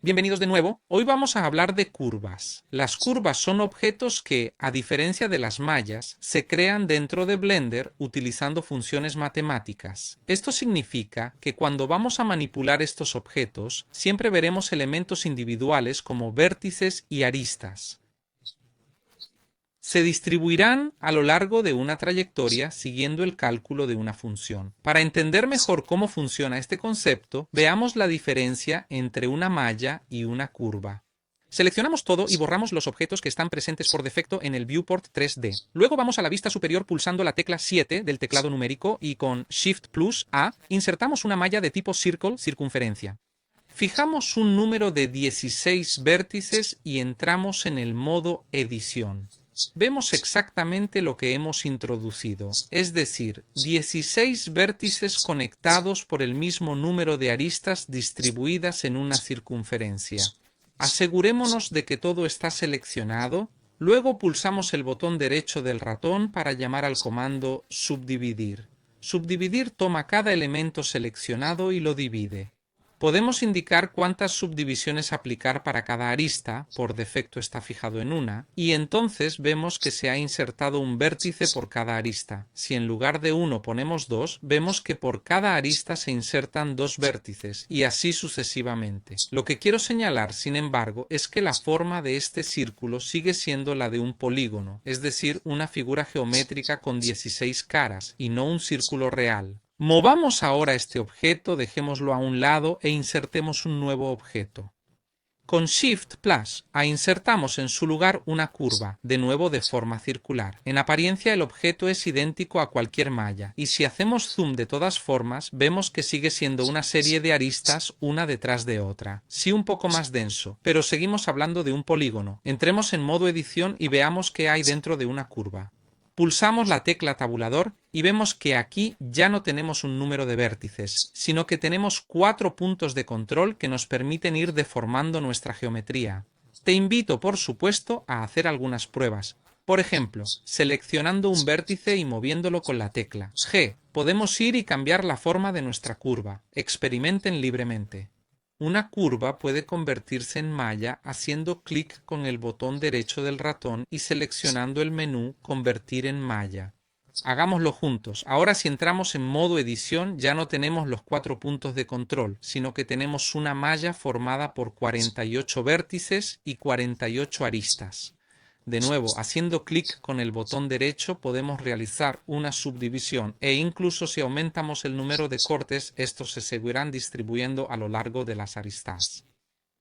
Bienvenidos de nuevo. Hoy vamos a hablar de curvas. Las curvas son objetos que, a diferencia de las mallas, se crean dentro de Blender utilizando funciones matemáticas. Esto significa que cuando vamos a manipular estos objetos, siempre veremos elementos individuales como vértices y aristas. Se distribuirán a lo largo de una trayectoria siguiendo el cálculo de una función. Para entender mejor cómo funciona este concepto, veamos la diferencia entre una malla y una curva. Seleccionamos todo y borramos los objetos que están presentes por defecto en el viewport 3D. Luego vamos a la vista superior pulsando la tecla 7 del teclado numérico y con Shift plus A insertamos una malla de tipo Circle, circunferencia. Fijamos un número de 16 vértices y entramos en el modo edición. Vemos exactamente lo que hemos introducido, es decir, 16 vértices conectados por el mismo número de aristas distribuidas en una circunferencia. Asegurémonos de que todo está seleccionado, luego pulsamos el botón derecho del ratón para llamar al comando subdividir. Subdividir toma cada elemento seleccionado y lo divide. Podemos indicar cuántas subdivisiones aplicar para cada arista, por defecto está fijado en una, y entonces vemos que se ha insertado un vértice por cada arista. Si en lugar de uno ponemos dos, vemos que por cada arista se insertan dos vértices, y así sucesivamente. Lo que quiero señalar, sin embargo, es que la forma de este círculo sigue siendo la de un polígono, es decir, una figura geométrica con 16 caras, y no un círculo real. Movamos ahora este objeto, dejémoslo a un lado e insertemos un nuevo objeto. Con Shift plus A insertamos en su lugar una curva, de nuevo de forma circular. En apariencia el objeto es idéntico a cualquier malla, y si hacemos zoom de todas formas, vemos que sigue siendo una serie de aristas una detrás de otra. Sí, un poco más denso, pero seguimos hablando de un polígono. Entremos en modo edición y veamos qué hay dentro de una curva. Pulsamos la tecla tabulador y vemos que aquí ya no tenemos un número de vértices, sino que tenemos 4 puntos de control que nos permiten ir deformando nuestra geometría. Te invito, por supuesto, a hacer algunas pruebas. Por ejemplo, seleccionando un vértice y moviéndolo con la tecla G, podemos ir y cambiar la forma de nuestra curva. Experimenten libremente. Una curva puede convertirse en malla haciendo clic con el botón derecho del ratón y seleccionando el menú Convertir en malla. Hagámoslo juntos. Ahora si entramos en modo edición ya no tenemos los 4 puntos de control, sino que tenemos una malla formada por 48 vértices y 48 aristas. De nuevo, haciendo clic con el botón derecho podemos realizar una subdivisión e incluso si aumentamos el número de cortes, estos se seguirán distribuyendo a lo largo de las aristas.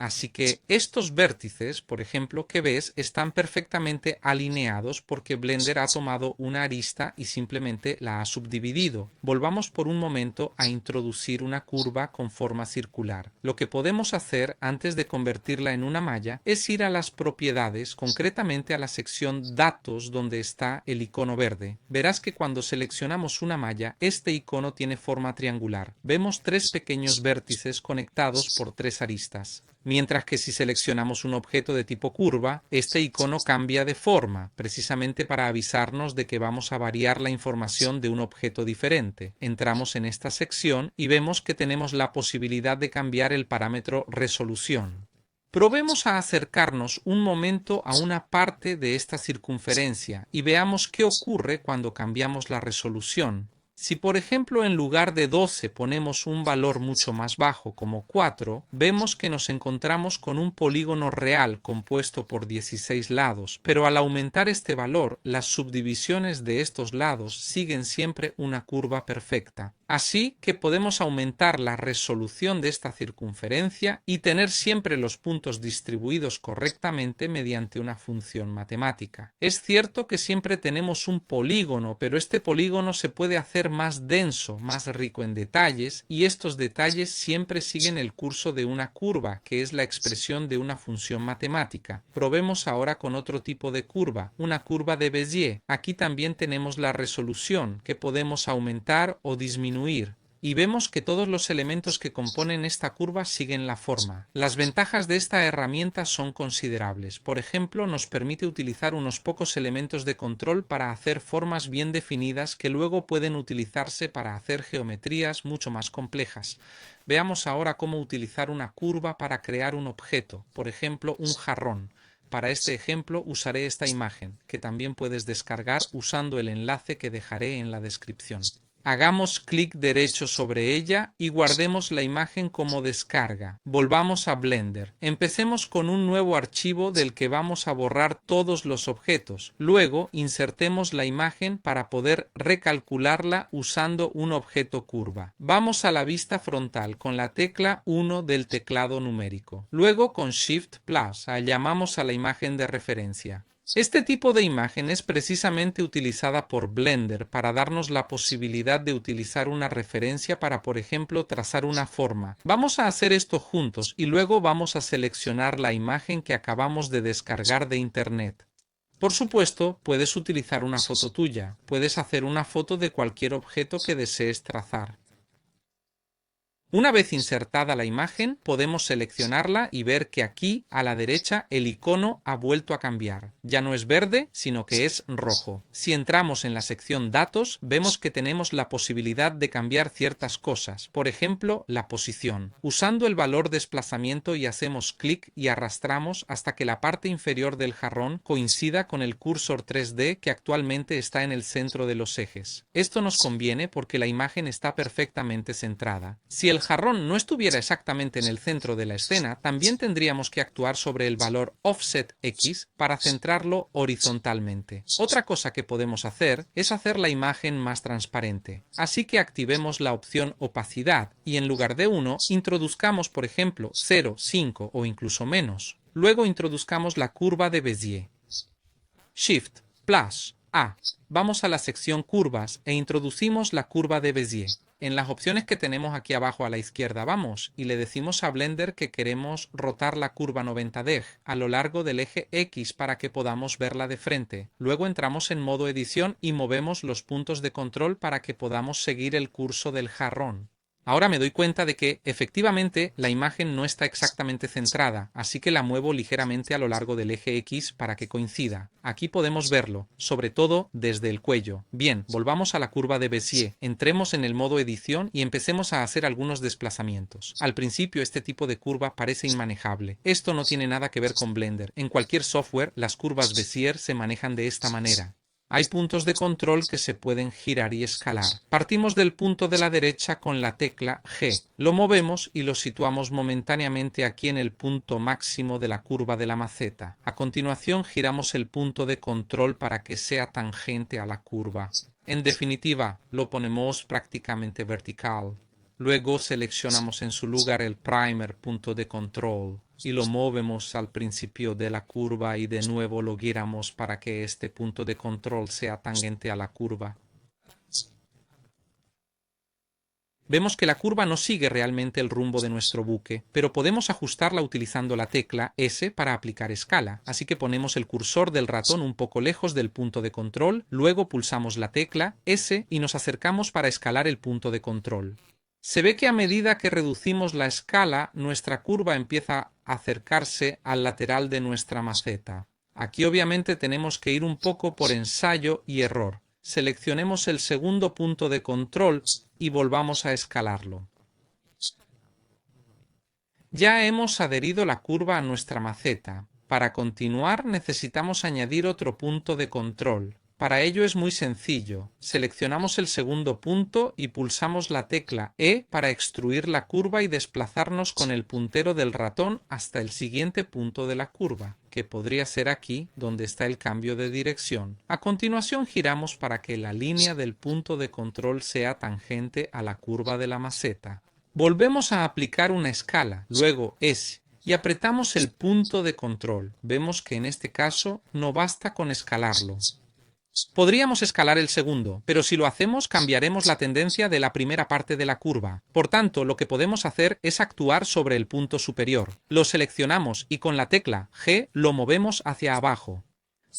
Así que estos vértices, por ejemplo, que ves, están perfectamente alineados porque Blender ha tomado una arista y simplemente la ha subdividido. Volvamos por un momento a introducir una curva con forma circular. Lo que podemos hacer antes de convertirla en una malla es ir a las propiedades, concretamente a la sección Datos donde está el icono verde. Verás que cuando seleccionamos una malla, este icono tiene forma triangular. Vemos 3 pequeños vértices conectados por 3 aristas. Mientras que si seleccionamos un objeto de tipo curva, este icono cambia de forma, precisamente para avisarnos de que vamos a variar la información de un objeto diferente. Entramos en esta sección y vemos que tenemos la posibilidad de cambiar el parámetro resolución. Probemos a acercarnos un momento a una parte de esta circunferencia y veamos qué ocurre cuando cambiamos la resolución. Si por ejemplo en lugar de 12 ponemos un valor mucho más bajo como 4, vemos que nos encontramos con un polígono real compuesto por 16 lados, pero al aumentar este valor, las subdivisiones de estos lados siguen siempre una curva perfecta. Así que podemos aumentar la resolución de esta circunferencia y tener siempre los puntos distribuidos correctamente mediante una función matemática. Es cierto que siempre tenemos un polígono, pero este polígono se puede hacer más denso, más rico en detalles, y estos detalles siempre siguen el curso de una curva, que es la expresión de una función matemática. Probemos ahora con otro tipo de curva, una curva de Bézier. Aquí también tenemos la resolución, que podemos aumentar o disminuir. y vemos que todos los elementos que componen esta curva siguen la forma. Las ventajas de esta herramienta son considerables. Por ejemplo, nos permite utilizar unos pocos elementos de control para hacer formas bien definidas que luego pueden utilizarse para hacer geometrías mucho más complejas. Veamos ahora cómo utilizar una curva para crear un objeto, por ejemplo, un jarrón. Para este ejemplo usaré esta imagen, que también puedes descargar usando el enlace que dejaré en la descripción. Hagamos clic derecho sobre ella y guardemos la imagen como descarga. Volvamos a Blender. Empecemos con un nuevo archivo del que vamos a borrar todos los objetos. Luego insertemos la imagen para poder recalcularla usando un objeto curva. Vamos a la vista frontal con la tecla 1 del teclado numérico. Luego con Shift Plus llamamos a la imagen de referencia. Este tipo de imagen es precisamente utilizada por Blender para darnos la posibilidad de utilizar una referencia para, por ejemplo, trazar una forma. Vamos a hacer esto juntos y luego vamos a seleccionar la imagen que acabamos de descargar de Internet. Por supuesto, puedes utilizar una foto tuya. Puedes hacer una foto de cualquier objeto que desees trazar. Una vez insertada la imagen, podemos seleccionarla y ver que aquí, a la derecha, el icono ha vuelto a cambiar. Ya no es verde, sino que es rojo. Si entramos en la sección Datos, vemos que tenemos la posibilidad de cambiar ciertas cosas, por ejemplo, la posición. Usando el valor desplazamiento y hacemos clic y arrastramos hasta que la parte inferior del jarrón coincida con el cursor 3D que actualmente está en el centro de los ejes. Esto nos conviene porque la imagen está perfectamente centrada. Si el jarrón no estuviera exactamente en el centro de la escena, también tendríamos que actuar sobre el valor Offset X para centrarlo horizontalmente. Otra cosa que podemos hacer es hacer la imagen más transparente. Así que activemos la opción Opacidad y en lugar de 1 introduzcamos, por ejemplo, 0, 5 o incluso menos. Luego introduzcamos la curva de Bézier. Shift Plus A. Vamos a la sección Curvas e introducimos la curva de Bézier. En las opciones que tenemos aquí abajo a la izquierda vamos y le decimos a Blender que queremos rotar la curva 90° a lo largo del eje X para que podamos verla de frente. Luego entramos en modo edición y movemos los puntos de control para que podamos seguir el curso del jarrón. Ahora me doy cuenta de que, efectivamente, la imagen no está exactamente centrada, así que la muevo ligeramente a lo largo del eje X para que coincida. Aquí podemos verlo, sobre todo desde el cuello. Bien, volvamos a la curva de Bézier, entremos en el modo edición y empecemos a hacer algunos desplazamientos. Al principio este tipo de curva parece inmanejable. Esto no tiene nada que ver con Blender. En cualquier software, las curvas Bézier se manejan de esta manera. Hay puntos de control que se pueden girar y escalar. Partimos del punto de la derecha con la tecla G. Lo movemos y lo situamos momentáneamente aquí en el punto máximo de la curva de la maceta. A continuación giramos el punto de control para que sea tangente a la curva. En definitiva, lo ponemos prácticamente vertical. Luego seleccionamos en su lugar el primer punto de control y lo movemos al principio de la curva y de nuevo lo giramos para que este punto de control sea tangente a la curva. Vemos que la curva no sigue realmente el rumbo de nuestro buque, pero podemos ajustarla utilizando la tecla S para aplicar escala. Así que ponemos el cursor del ratón un poco lejos del punto de control, luego pulsamos la tecla S y nos acercamos para escalar el punto de control. Se ve que a medida que reducimos la escala, nuestra curva empieza a acercarse al lateral de nuestra maceta. Aquí obviamente tenemos que ir un poco por ensayo y error. Seleccionemos el segundo punto de control y volvamos a escalarlo. Ya hemos adherido la curva a nuestra maceta. Para continuar necesitamos añadir otro punto de control. Para ello es muy sencillo. Seleccionamos el segundo punto y pulsamos la tecla E para extruir la curva y desplazarnos con el puntero del ratón hasta el siguiente punto de la curva, que podría ser aquí, donde está el cambio de dirección. A continuación giramos para que la línea del punto de control sea tangente a la curva de la maceta. Volvemos a aplicar una escala, luego S, y apretamos el punto de control. Vemos que en este caso no basta con escalarlo. Podríamos escalar el segundo, pero si lo hacemos cambiaremos la tendencia de la primera parte de la curva. Por tanto, lo que podemos hacer es actuar sobre el punto superior. Lo seleccionamos y con la tecla G lo movemos hacia abajo.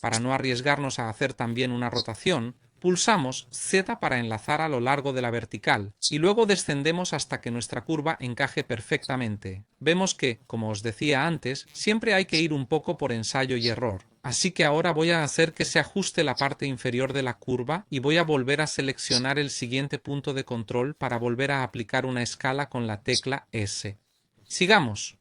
Para no arriesgarnos a hacer también una rotación, Pulsamos Z para enlazar a lo largo de la vertical y luego descendemos hasta que nuestra curva encaje perfectamente. Vemos que, como os decía antes, siempre hay que ir un poco por ensayo y error. Así que ahora voy a hacer que se ajuste la parte inferior de la curva y voy a volver a seleccionar el siguiente punto de control para volver a aplicar una escala con la tecla S. Sigamos.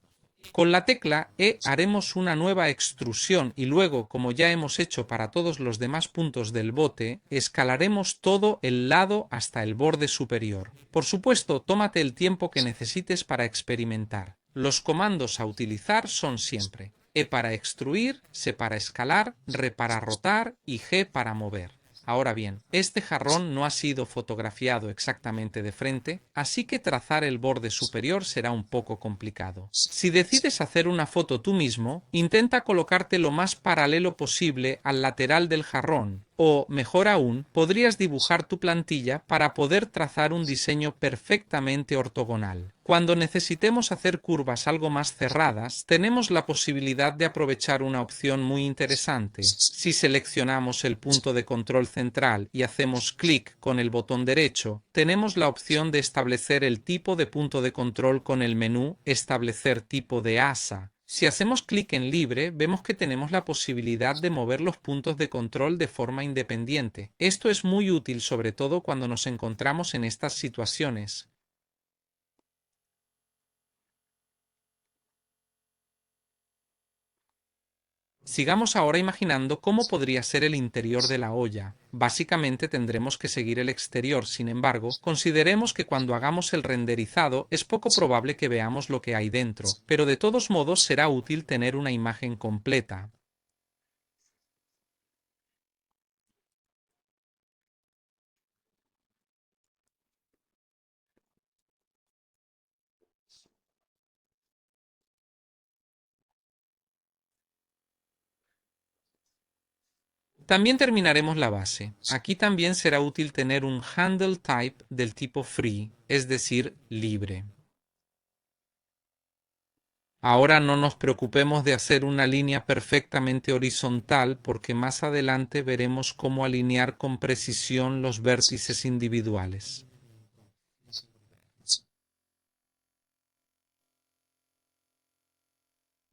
Con la tecla E haremos una nueva extrusión y luego, como ya hemos hecho para todos los demás puntos del bote, escalaremos todo el lado hasta el borde superior. Por supuesto, tómate el tiempo que necesites para experimentar. Los comandos a utilizar son siempre E para extruir, S para escalar, R para rotar y G para mover. Ahora bien, este jarrón no ha sido fotografiado exactamente de frente, así que trazar el borde superior será un poco complicado. Si decides hacer una foto tú mismo, intenta colocarte lo más paralelo posible al lateral del jarrón, o, mejor aún, podrías dibujar tu plantilla para poder trazar un diseño perfectamente ortogonal. Cuando necesitemos hacer curvas algo más cerradas, tenemos la posibilidad de aprovechar una opción muy interesante. Si seleccionamos el punto de control central y hacemos clic con el botón derecho, tenemos la opción de establecer el tipo de punto de control con el menú Establecer tipo de asa. Si hacemos clic en libre, vemos que tenemos la posibilidad de mover los puntos de control de forma independiente. Esto es muy útil sobre todo cuando nos encontramos en estas situaciones. Sigamos ahora imaginando cómo podría ser el interior de la olla. Básicamente tendremos que seguir el exterior, sin embargo, consideremos que cuando hagamos el renderizado es poco probable que veamos lo que hay dentro, pero de todos modos será útil tener una imagen completa. También terminaremos la base. Aquí también será útil tener un handle type del tipo free, es decir, libre. Ahora no nos preocupemos de hacer una línea perfectamente horizontal porque más adelante veremos cómo alinear con precisión los vértices individuales.